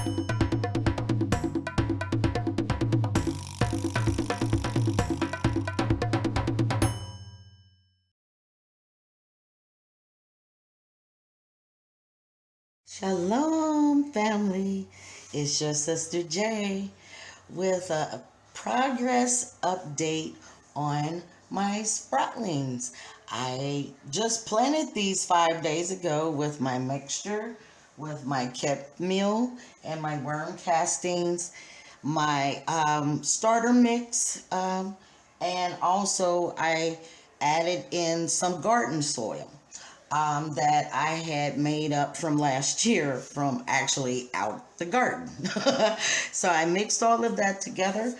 Shalom, family. It's your sister Jay with a progress update on my sproutlings. I just planted these 5 days ago with my mixture, with my kept meal and my worm castings, my starter mix, and also I added in some garden soil that I had made up from last year from actually out the garden. So I mixed all of that together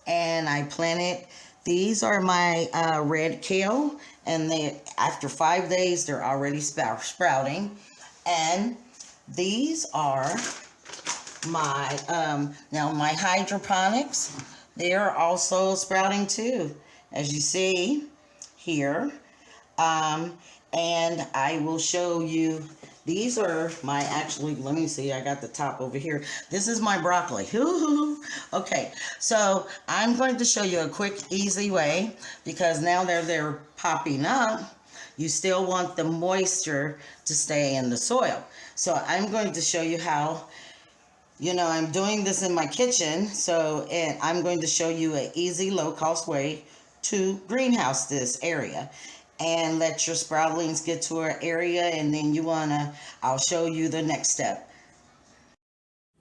and I planted. These are my red kale, and they after 5 days they're already sprouting. And these are my now my hydroponics. They are also sprouting too, as you see here. Um, and I will show you, these are my, actually, let me see, I got the top over here. This is my broccoli. Okay, so I'm going to show you a quick, easy way, because now they're popping up, you still want the moisture to stay in the soil. So I'm going to show you how, I'm doing this in my kitchen, and I'm going to show you an easy, low-cost way to greenhouse this area and let your sproutlings get to our area, and then I'll show you the next step.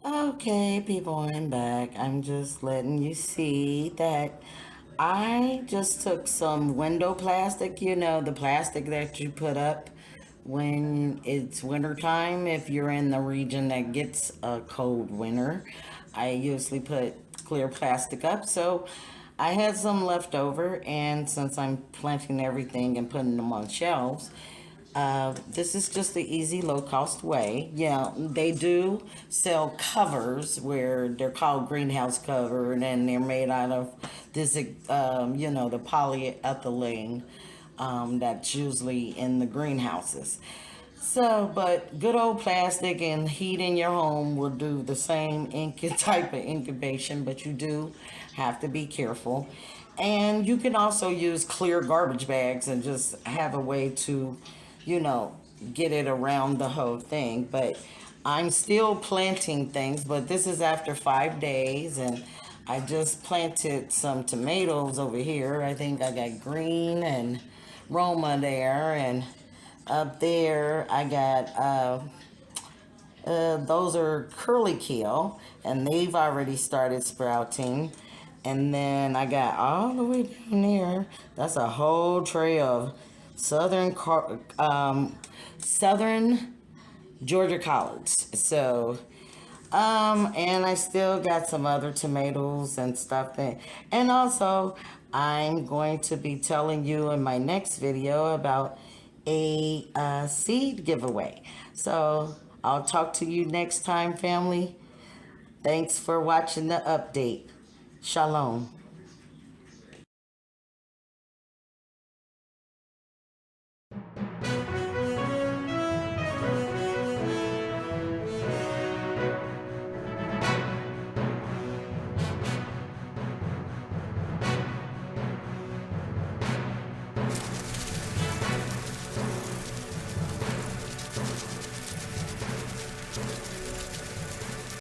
Okay, people, I'm back. I'm just letting you see that I just took some window plastic, the plastic that you put up when it's wintertime. If you're in the region that gets a cold winter, I usually put clear plastic up. So I had some left over, and since I'm planting everything and putting them on shelves, this is just the easy, low-cost way. Yeah, they do sell covers where they're called greenhouse cover, and they're made out of this, the polyethylene that's usually in the greenhouses. So, but good old plastic and heat in your home will do the same type of incubation, but you do have to be careful. And you can also use clear garbage bags and just have a way to, you know, get it around the whole thing. But I'm still planting things, but this is after 5 days, and I just planted some tomatoes over here. I think I got green and Roma there, and up there I got those are curly kale, and they've already started sprouting. And then I got all the way down there, that's a whole tray of southern Georgia collards. So and I still got some other tomatoes and stuff there. And also, I'm going to be telling you in my next video about a seed giveaway. So I'll talk to you next time, family. Thanks for watching the update. Shalom.